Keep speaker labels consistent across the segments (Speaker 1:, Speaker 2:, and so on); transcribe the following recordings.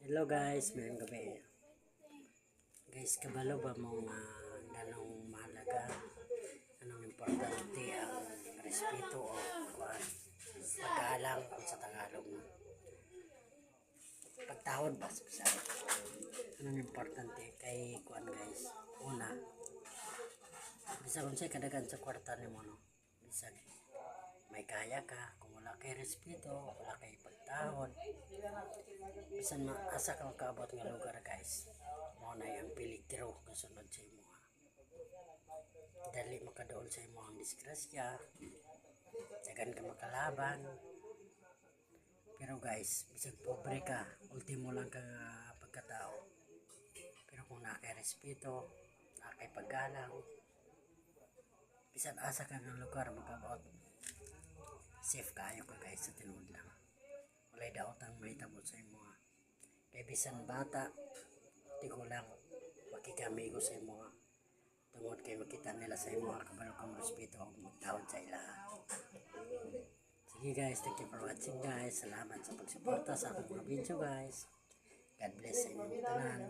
Speaker 1: Hello guys, mayroong gabi. Guys, kabalo ba mo nga ganong mahalaga, anong importante ang respeto o kuan, paggalang kung sa Tagalog mo. Pagtawad ba sa Bisaya? Anong importante kay kuan guys? Una, bisa kung sa'y kadagan sa kwarta ni mo no. Bisag may kaya ka, kung wala kay respeto, wala kay pagtahod, bisan maasa kang kaabot nga lugar guys, mo na yung peligro kasunod sa imo ha. Dali makadool sa imo ang disgrasya, dagan ka makalaban. Pero guys, bisag pobre ka, ultimo lang ka pagkatao. Pero kung nakay respeto, nakay paggalang, bisan asa ka ng lugar makaabot, safe kayo ka guys sa tinuod lang. Walay daotang mahitabo sa imo ha. Kay bisan bata, di ko lang makikamigo sa imo ha. Tungod kay makita nila sa imo ha, kabalo kang respeto o magtawad sa ila ha. Sige guys, thank you for watching guys. Salamat sa pagsuporta sa akong mga video guys. God bless sa inyong tanan.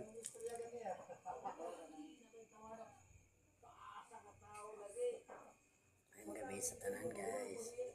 Speaker 1: Ayong gabi sa tanan guys.